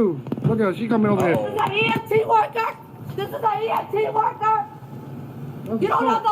too. Look at her, she coming over here. This is an EMT worker. This is an EMT worker. You don't have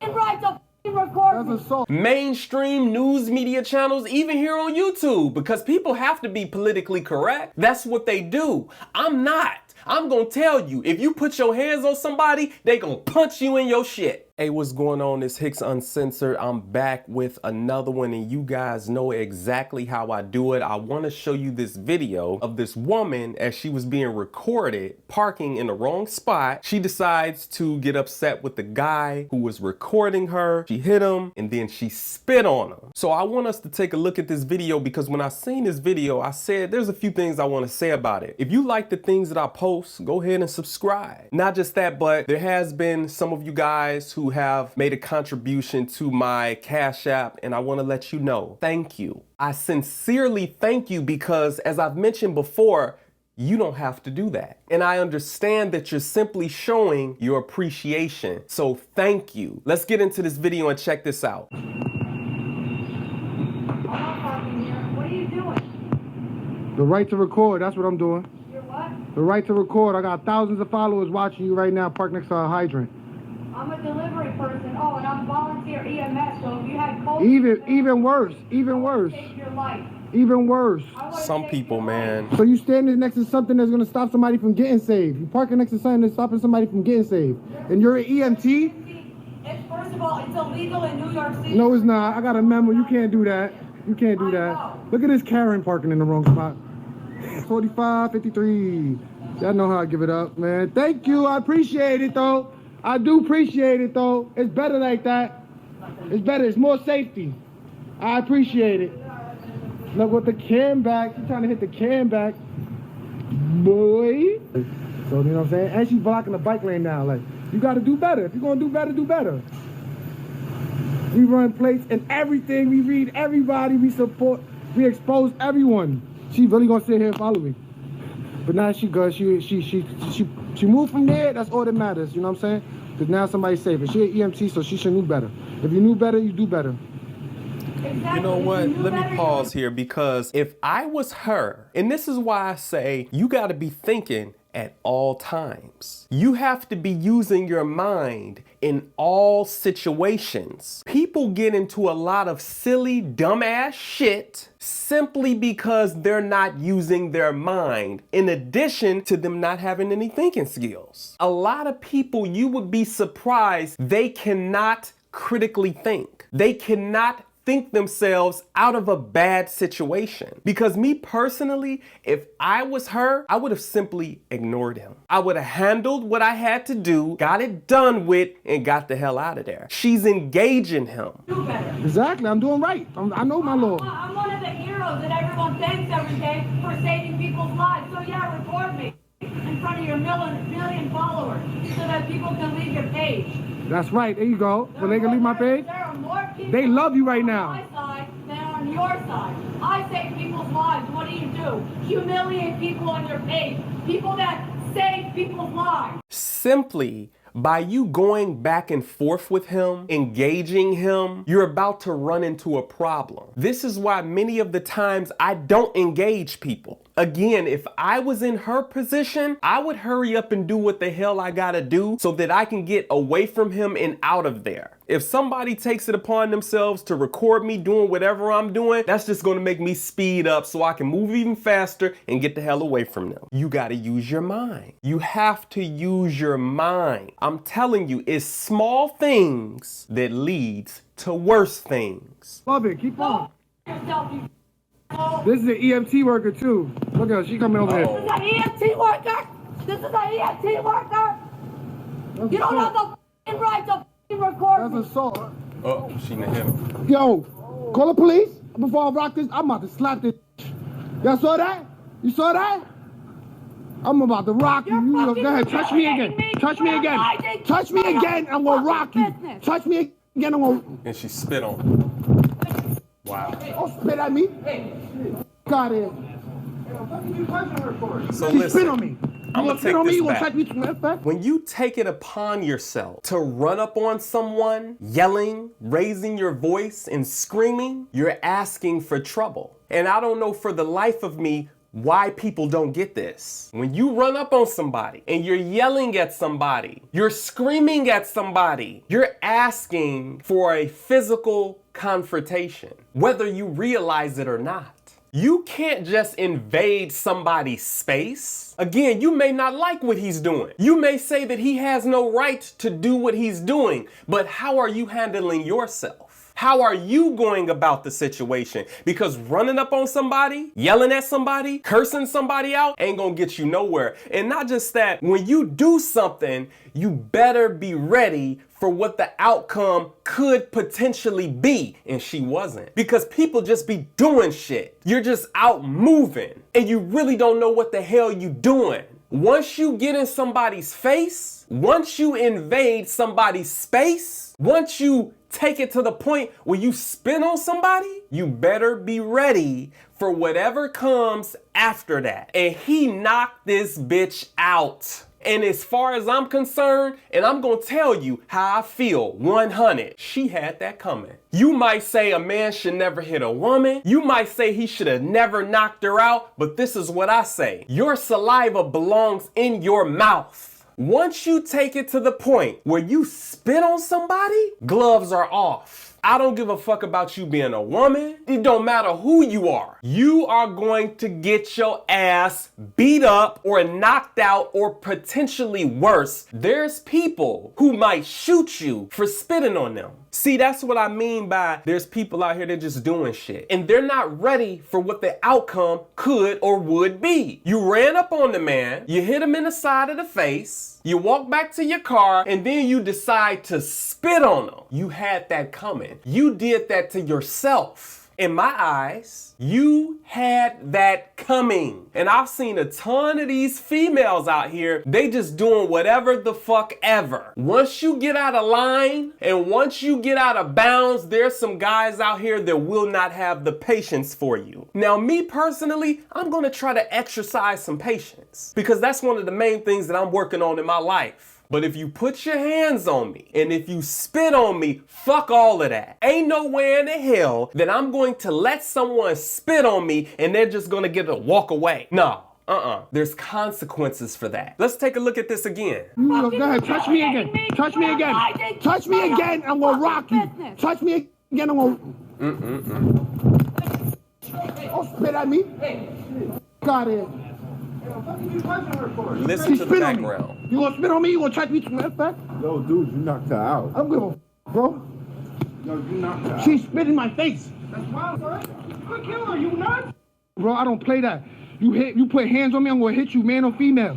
the right to record me. That's assault. Mainstream news media channels, even here on YouTube, because people have to be politically correct. That's what they do. I'm not. I'm gonna tell you, if you put your hands on somebody, they gonna punch you in your shit. Hey, what's going on? It's Hicks Uncensored. I'm back with another one, and you guys know exactly how I do it. I want to show you this video of this woman as she was being recorded parking in the wrong spot. She decides to get upset with the guy who was recording her. She hit him and then she spit on him. So I want us to take a look at this video because when I seen this video, I said there's a few things I want to say about it. If you like the things that I post, go ahead and subscribe. Not just that, but there has been some of you guys who have made a contribution to my Cash App, and I want to let you know, thank you. I sincerely thank you because, as I've mentioned before, you don't have to do that. And I understand that you're simply showing your appreciation. So thank you. Let's get into this video and check this out. I'm not parking here. What are you doing? The right to record, that's what I'm doing. You're what? The right to record. I got thousands of followers watching you right now parked next to a hydrant. I'm a delivery person. Oh, and I'm volunteer EMS. So if you had COVID, Even worse. Even worse. take your life. Even worse. I wanna Some take people, your man. So you standing next to something that's gonna stop somebody from getting saved. You parking next to something that's stopping somebody from getting saved. And you're an EMT? It's, first of all, it's illegal in New York City. No, it's not. I got a memo. You can't do that. You can't do that. Look at this Karen parking in the wrong spot. 45, 53. Y'all know how I give it up, man. Thank you. I appreciate it, though. I do appreciate it, though. It's better like that. It's better. It's more safety. I appreciate it. Look with the cam back. She's trying to hit the cam back. Boy. So, you know what I'm saying? And she's blocking the bike lane now. Like, you got to do better. If you're going to do better, do better. We run plates and everything. We read everybody. We support. We expose everyone. She really going to sit here and follow me. But now she good. She moved from there. That's all that matters. You know what I'm saying? Because now somebody's safer. She an EMT, so she should know better. If you knew better, you do better. Exactly. You know what? Let me pause here because if I was her, and this is why I say you got to be thinking at all times. You have to be using your mind in all situations. People get into a lot of silly, dumbass shit simply because they're not using their mind, in addition to them not having any thinking skills. A lot of people, you would be surprised, they cannot critically think. They cannot think themselves out of a bad situation. Because me personally, if I was her, I would have simply ignored him. I would have handled what I had to do, got it done with, and got the hell out of there. She's engaging him. Do better. Exactly. I'm doing right. I know my law. I'm one of the heroes that everyone thanks every day for saving people's lives. So yeah, record me in front of your million followers so that people can leave your page. That's right. There you go. So they can leave my page. There are more people They love you right on now. my side than on your side. I save people's lives. What do? Humiliate people on your page. People that save people's lives. Simply by you going back and forth with him, engaging him, you're about to run into a problem. This is why many of the times I don't engage people. Again, if I was in her position, I would hurry up and do what the hell I gotta do so that I can get away from him and out of there. If somebody takes it upon themselves to record me doing whatever I'm doing, that's just gonna make me speed up so I can move even faster and get the hell away from them. You gotta use your mind. You have to use your mind. I'm telling you, it's small things that leads to worse things. Love it. Keep on. Yourself, you This is an EMT worker too. Look at her. She coming over This here. is an EMT worker. This is an EMT worker. That's You don't have assault. the right to record me. That's assault. Oh, she hit him. Yo, call the police before I rock this. I'm about to slap this. Y'all saw that? You saw that? I'm about to rock you. You fucking go ahead. Touch me again. humiliating me. Touch me again. You're Touch me minding again. I'm gonna rock you. business. Touch me again. I'm gonna. And she spit on him. Wow. Don't spit at me. Got it. So She listen, spit on me. I'm You gonna spit take on me? this You gonna back. touch me to that fact? When you take it upon yourself to run up on someone, yelling, raising your voice, and screaming, you're asking for trouble. And I don't know for the life of me why people don't get this. When you run up on somebody and you're yelling at somebody, you're screaming at somebody, you're asking for a physical confrontation, whether you realize it or not. You can't just invade somebody's space. Again, you may not like what he's doing. You may say that he has no right to do what he's doing, but how are you handling yourself? How are you going about the situation? Because running up on somebody, yelling at somebody, cursing somebody out ain't gonna get you nowhere. And not just that, when you do something, you better be ready for what the outcome could potentially be. And she wasn't. Because people just be doing shit. You're just out moving and you really don't know what the hell you doing. Once you get in somebody's face, once you invade somebody's space, once you take it to the point where you spit on somebody, you better be ready for whatever comes after that. And he knocked this bitch out. And as far as I'm concerned, and I'm gonna tell you how I feel 100, she had that coming. You might say a man should never hit a woman. You might say he should have never knocked her out, but this is what I say. Your saliva belongs in your mouth. Once you take it to the point where you spit on somebody, gloves are off. I don't give a fuck about you being a woman. It don't matter who you are. You are going to get your ass beat up or knocked out or potentially worse. There's people who might shoot you for spitting on them. See, that's what I mean by there's people out here that just doing shit. And they're not ready for what the outcome could or would be. You ran up on the man, you hit him in the side of the face, you walk back to your car, and then you decide to spit on him. You had that coming. You did that to yourself. In my eyes, you had that coming. And I've seen a ton of these females out here, they just doing whatever the fuck ever. Once you get out of line and once you get out of bounds, there's some guys out here that will not have the patience for you. Now, me personally, I'm gonna try to exercise some patience because that's one of the main things that I'm working on in my life. But if you put your hands on me and if you spit on me, fuck all of that. Ain't no way in the hell that I'm going to let someone spit on me and they're just gonna get to walk away. No. There's consequences for that. Let's take a look at this again. Go ahead, touch me again. Touch me again. Touch me again, I'm gonna rock you. Touch me again, I'm gonna... Don't spit at me. Got it. Listen to the background. You gonna spit on me? You gonna touch me? Yo, dude, you knocked her out. I'm gonna, bro. Yo, you knocked her out. She spit in my face. That's wild, son. Quick killer, you nuts? Bro, I don't play that. You put hands on me, I'm gonna hit you, man or female.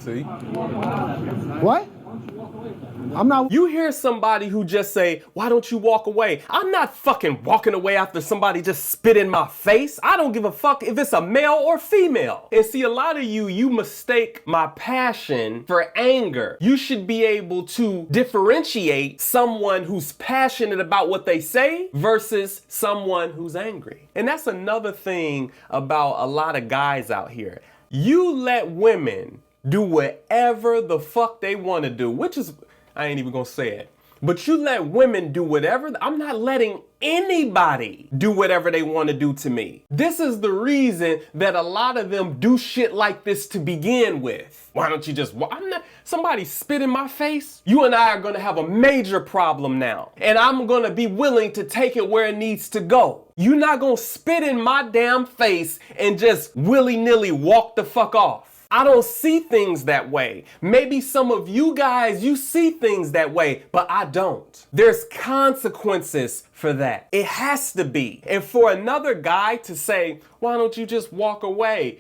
See? What? I'm not. You hear somebody who just say, why don't you walk away? I'm not fucking walking away after somebody just spit in my face. I don't give a fuck if it's a male or female. And see, a lot of you mistake my passion for anger. You should be able to differentiate someone who's passionate about what they say versus someone who's angry. And that's another thing about a lot of guys out here. You let women do whatever the fuck they want to do, which is, I ain't even gonna say it, but you let women do whatever. I'm not letting anybody do whatever they want to do to me. This is the reason that a lot of them do shit like this to begin with. Why don't you just, somebody spit in my face? You and I are gonna have a major problem now. And I'm gonna be willing to take it where it needs to go. You're not gonna spit in my damn face and just willy-nilly walk the fuck off. I don't see things that way. Maybe some of you guys, you see things that way, but I don't. There's consequences for that. It has to be. And for another guy to say, why don't you just walk away?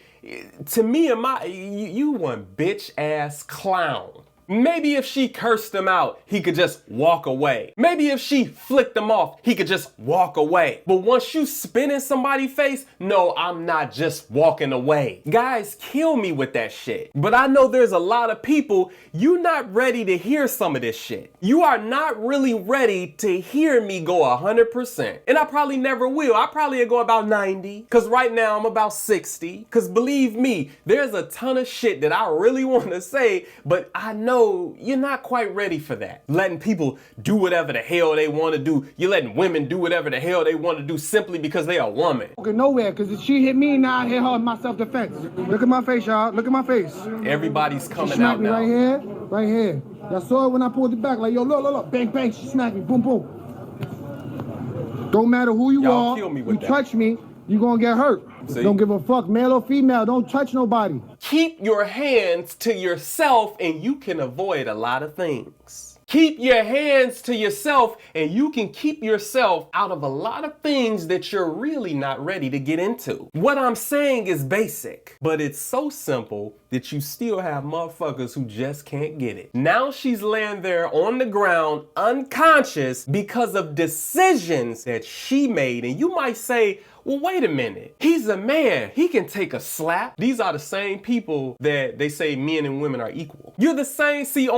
To me, you one bitch ass clown. Maybe if she cursed him out, he could just walk away. Maybe if she flicked him off, he could just walk away. But once you spit in somebody's face, no, I'm not just walking away. Guys, kill me with that shit. But I know there's a lot of people, you're not ready to hear some of this shit. You are not really ready to hear me go 100%. And I probably never will. I probably go about 90. Cause right now I'm about 60. Cause believe me, there's a ton of shit that I really want to say, but I know know you're not quite ready for that. Letting people do whatever the hell they want to do. You're letting women do whatever the hell they want to do simply because they are a woman. Okay, nowhere, because if she hit me, now I hit her in my self-defense. Look at my face, y'all. Look at my face. Everybody's She coming smacked out me now. right here, right here. Y'all saw it when I pulled it back. Like, yo, look. Bang, bang. She smacked me. Boom, boom. Don't matter who you Y'all are. kill me with You that. touch me, you gonna get hurt. See? Don't give a fuck, male or female. Don't touch nobody. Keep your hands to yourself and you can avoid a lot of things. Keep your hands to yourself and you can keep yourself out of a lot of things that you're really not ready to get into. What I'm saying is basic, but it's so simple that you still have motherfuckers who just can't get it. Now she's laying there on the ground unconscious because of decisions that she made. And you might say, well, wait a minute. He's a man. He can take a slap. These are the same people that they say men and women are equal. You're the same. See,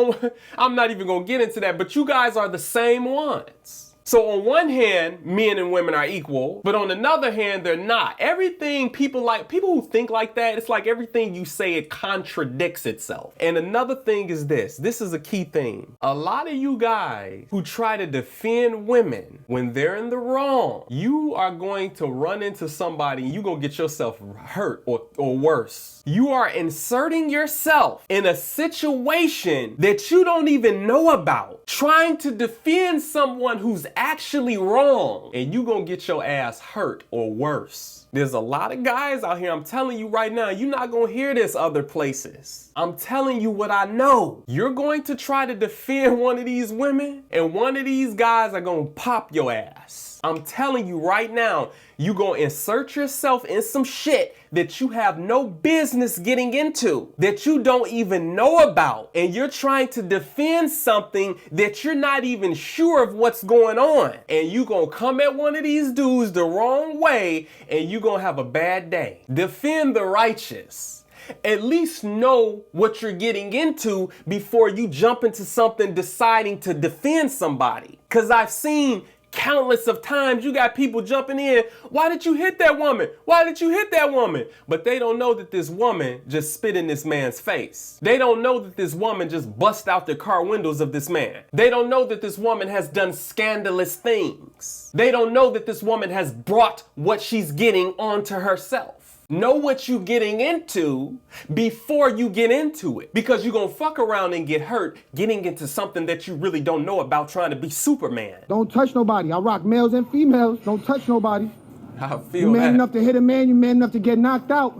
I'm not even going to get into that, but you guys are the same ones. So on one hand, men and women are equal, but on another hand, they're not. Everything people who think like that, it's like everything you say, it contradicts itself. And another thing is this is a key thing. A lot of you guys who try to defend women when they're in the wrong, you are going to run into somebody and you're going to get yourself hurt or worse. You are inserting yourself in a situation that you don't even know about, trying to defend someone who's actually wrong, and you gonna get your ass hurt or worse. There's a lot of guys out here, I'm telling you right now, you're not gonna hear this other places. I'm telling you what I know. You're going to try to defend one of these women, and one of these guys are gonna pop your ass. I'm telling you right now, you're gonna insert yourself in some shit that you have no business getting into, that you don't even know about, and you're trying to defend something that you're not even sure of what's going on. And you're gonna come at one of these dudes the wrong way, and you're gonna have a bad day. Defend the righteous. At least know what you're getting into before you jump into something deciding to defend somebody. Because I've seen countless of times you got people jumping in. Why did you hit that woman? Why did you hit that woman? But they don't know that this woman just spit in this man's face. They don't know that this woman just bust out the car windows of this man. They don't know that this woman has done scandalous things. They don't know that this woman has brought what she's getting onto herself. Know what you're getting into before you get into it, because you're gonna fuck around and get hurt getting into something that you really don't know about, trying to be Superman. Don't touch nobody. I rock males and females. Don't touch nobody. I feel You man that. enough to hit a man, you man enough to get knocked out.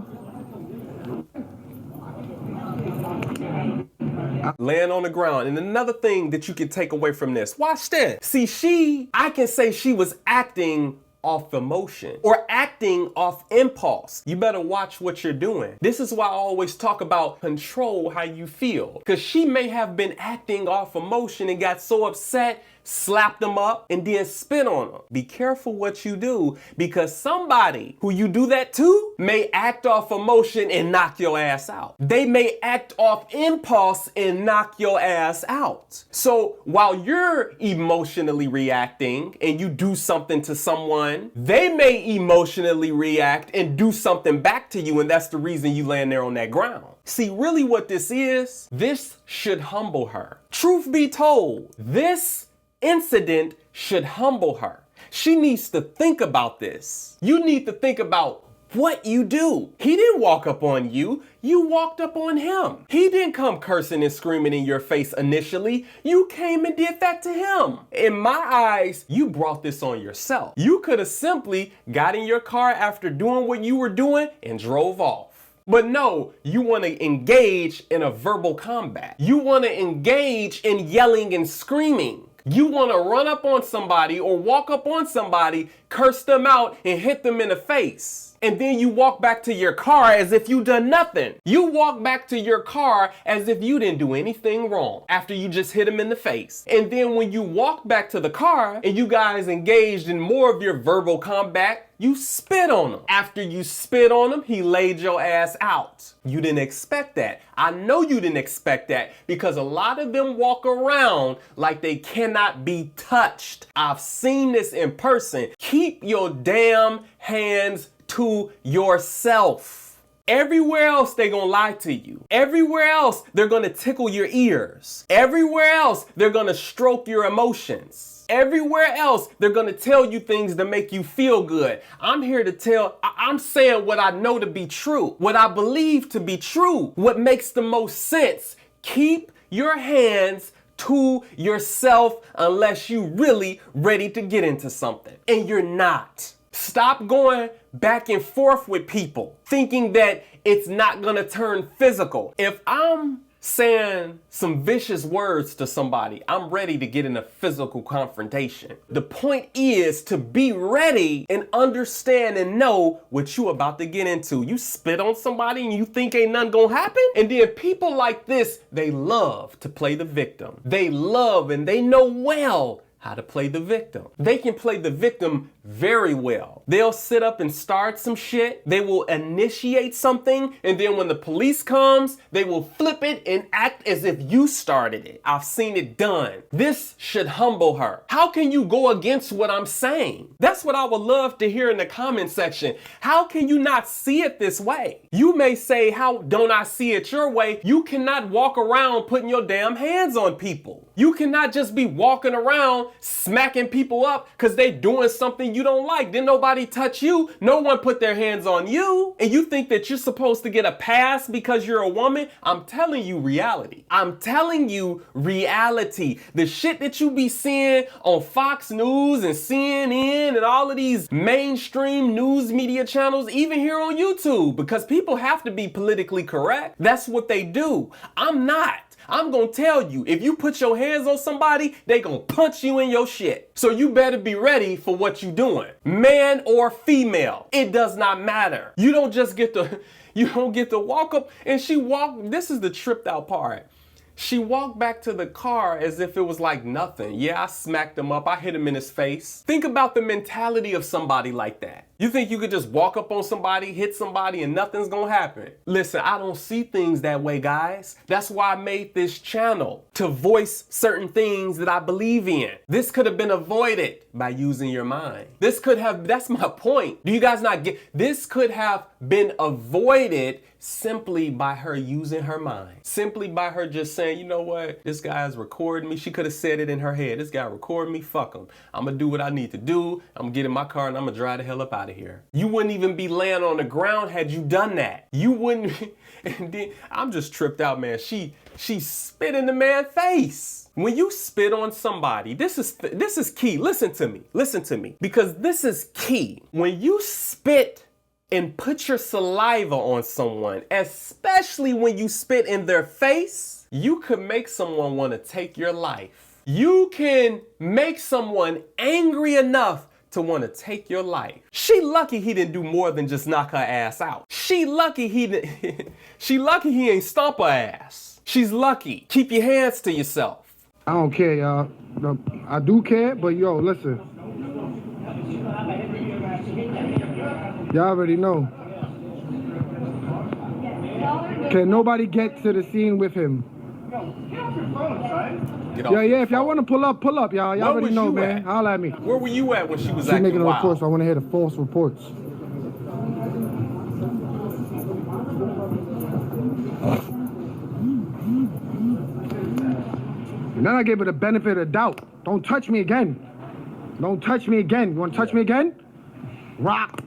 Laying on the ground. And another thing that you can take away from this, watch this. See, I can say she was acting off emotion or acting off impulse. You better watch what you're doing. This is why I always talk about control how you feel, because she may have been acting off emotion and got so upset, slapped them up, and then spit on them. Be careful what you do, because somebody who you do that to may act off emotion and knock your ass out. They may act off impulse and knock your ass out. So while you're emotionally reacting and you do something to someone, they may emotionally react and do something back to you, and that's the reason you land there on that ground. See, really what this should humble her. Truth be told, this incident should humble her. She needs to think about this. You need to think about what you do. He didn't walk up on you. You walked up on him. He didn't come cursing and screaming in your face initially. You came and did that to him. In my eyes, you brought this on yourself. You could have simply got in your car after doing what you were doing and drove off. But no, you want to engage in a verbal combat. You want to engage in yelling and screaming. You want to run up on somebody or walk up on somebody, curse them out, and hit them in the face. And then you walk back to your car as if you done nothing. You walk back to your car as if you didn't do anything wrong after you just hit him in the face. And then when you walk back to the car and you guys engaged in more of your verbal combat, you spit on him. After you spit on him, he laid your ass out. You didn't expect that. I know you didn't expect that, because a lot of them walk around like they cannot be touched. I've seen this in person. Keep your damn hands to yourself. Everywhere else, they're gonna lie to you. Everywhere else, they're gonna tickle your ears. Everywhere else, they're gonna stroke your emotions. Everywhere else, they're gonna tell you things to make you feel good. I'm here to I'm saying what I know to be true, what I believe to be true, what makes the most sense. Keep your hands to yourself unless you really ready to get into something. And you're not. Stop going back and forth with people thinking that it's not gonna turn physical. If I'm saying some vicious words to somebody, I'm ready to get in a physical confrontation. The point is to be ready and understand and know what you about to get into. You spit on somebody and you think ain't nothing gonna happen? And then people like this, they love to play the victim. They love and they know well how to play the victim. They can play the victim very well. They'll sit up and start some shit. They will initiate something. And then when the police comes, they will flip it and act as if you started it. I've seen it done. This should humble her. How can you go against what I'm saying? That's what I would love to hear in the comment section. How can you not see it this way? You may say, how don't I see it your way? You cannot walk around putting your damn hands on people. You cannot just be walking around smacking people up because they doing something you don't like. Didn't nobody touch you. No one put their hands on you. And you think that you're supposed to get a pass because you're a woman? I'm telling you reality. I'm telling you reality. The shit that you be seeing on Fox News and CNN and all of these mainstream news media channels, even here on YouTube, because people have to be politically correct. That's what they do. I'm not. I'm gonna tell you, if you put your hands on somebody, they gonna punch you in your shit. So you better be ready for what you doing. Man or female, it does not matter. You don't get to walk up and this is the tripped out part. She walked back to the car as if it was like nothing. Yeah, I smacked him up. I hit him in his face. Think about the mentality of somebody like that. You think you could just walk up on somebody, hit somebody, and nothing's gonna happen? Listen, I don't see things that way, guys. That's why I made this channel, to voice certain things that I believe in. This could have been avoided by using your mind. That's my point. Do you guys not get, this could have been avoided simply by her using her mind. Simply by her just saying, you know what, this guy's recording me. She could have said it in her head. This guy recording me, fuck him. I'm gonna do what I need to do. I'm gonna get in my car and I'm gonna drive the hell up out of here. You wouldn't even be laying on the ground had you done that. You wouldn't, and then, I'm just tripped out, man. She spit in the man's face. When you spit on somebody, this is key. Listen to me, because this is key. When you spit and put your saliva on someone, especially when you spit in their face, you could make someone want to take your life. You can make someone angry enough to want to take your life. She lucky he didn't do more than just knock her ass out. She lucky he ain't stomp her ass. She's lucky. Keep your hands to yourself. I don't care, y'all. No, I do care, but yo, listen. Y'all already know. Can nobody get to the scene with him? Yeah, if y'all want to pull up, y'all. Y'all already know, man. Holla at me. Where were you at when she was She's acting making a wild? report, so I want to hear the false reports. And then I gave her the benefit of the doubt. Don't touch me again. Don't touch me again. You want to touch me again? Rock.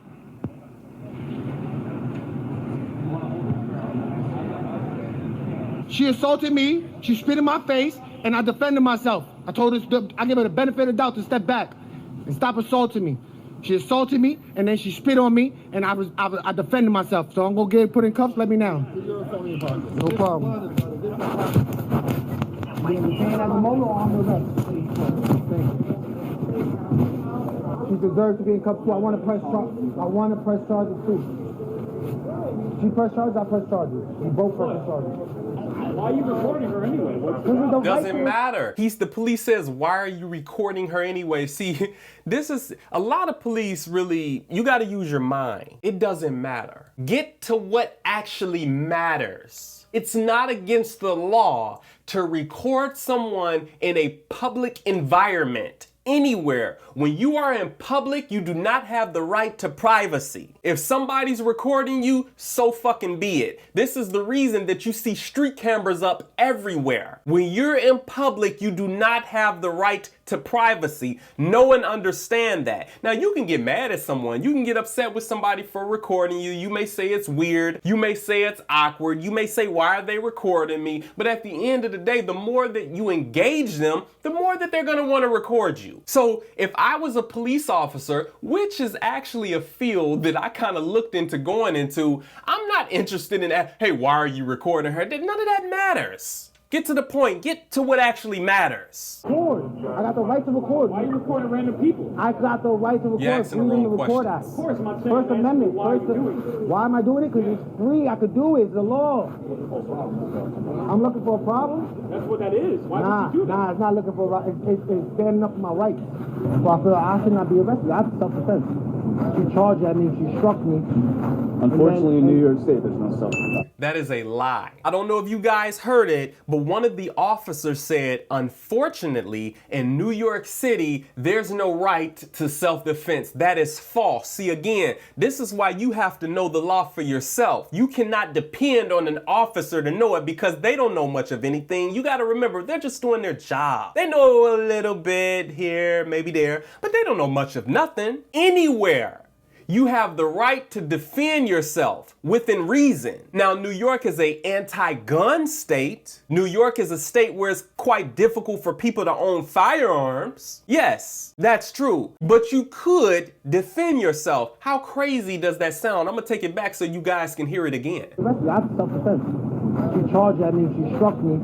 She assaulted me, she spit in my face, and I defended myself. I told her, I gave her the benefit of the doubt to step back and stop assaulting me. She assaulted me, and then she spit on me, and I defended myself. So I'm gonna get put in cuffs, let me know. No problem. She deserves to be in cuffs too. I want to press charges too. She pressed charges, I press charges. We both press charges. Why are you recording her anyway? Doesn't matter. The police says, why are you recording her anyway? See, this is a lot of police really, you got to use your mind. It doesn't matter. Get to what actually matters. It's not against the law to record someone in a public environment anywhere. When you are in public, you do not have the right to privacy. If somebody's recording you, so fucking be it. This is the reason that you see street cameras up everywhere. When you're in public, you do not have the right to privacy. Know and understand that. Now, you can get mad at someone. You can get upset with somebody for recording you. You may say it's weird. You may say it's awkward. You may say, why are they recording me? But at the end of the day, the more that you engage them, the more that they're going to want to record you. So if I was a police officer, which is actually a field that I kind of looked into going into, I'm not interested in that. Hey, why are you recording her? None of that matters. Get to the point. Get to what actually matters. Record. I got the right to record. Why are you recording random people? I got the right to record. You're asking the wrong Record questions. Act. Of course, I'm not saying First that. Amendment. Why are you doing it? Why am I doing it? Because it's free. I could do it. It's the law. I'm looking for a problem? That's what that is. Why would you do that? Nah, it's not looking for a it's standing up for my rights. So I feel I should not be arrested. I have self-defense. She charged at me. She struck me. Unfortunately, in New York State, there's no self-defense. That is a lie. I don't know if you guys heard it, but one of the officers said, unfortunately, in New York City, there's no right to self-defense. That is false. See, again, this is why you have to know the law for yourself. You cannot depend on an officer to know it because they don't know much of anything. You got to remember, they're just doing their job. They know a little bit here, maybe there, but they don't know much of nothing. Anywhere. You have the right to defend yourself within reason. Now, New York is an anti-gun state. New York is a state where it's quite difficult for people to own firearms. Yes, that's true. But you could defend yourself. How crazy does that sound? I'm gonna take it back so you guys can hear it again. I have self-defense. She charged at me. She struck me.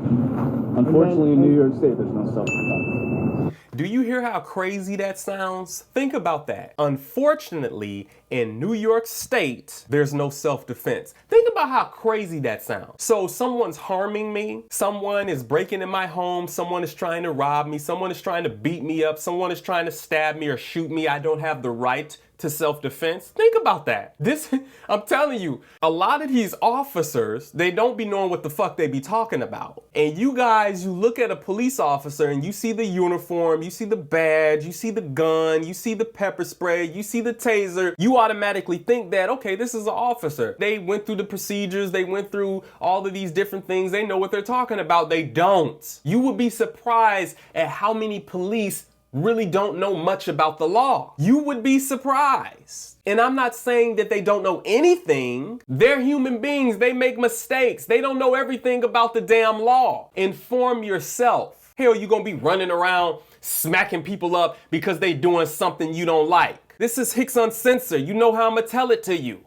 Unfortunately, in New York State, there's no self-defense. Do you hear how crazy that sounds? Think about that. Unfortunately, in New York State, there's no self-defense. Think about how crazy that sounds. So someone's harming me, someone is breaking in my home, someone is trying to rob me, someone is trying to beat me up, someone is trying to stab me or shoot me. I don't have the right to self-defense. Think about that. I'm telling you, a lot of these officers, they don't be knowing what the fuck they be talking about. And you guys, you look at a police officer and you see the uniform, you see the badge, you see the gun, you see the pepper spray, you see the taser, you automatically think that, okay, this is an officer. They went through the procedures, they went through all of these different things, they know what they're talking about. They don't. You would be surprised at how many police really don't know much about the law. You would be surprised. And I'm not saying that they don't know anything. They're human beings. They make mistakes. They don't know everything about the damn law. Inform yourself. Hell, you're gonna be running around smacking people up because they doing something you don't like. This is Hicks Uncensored. You know how I'm gonna tell it to you.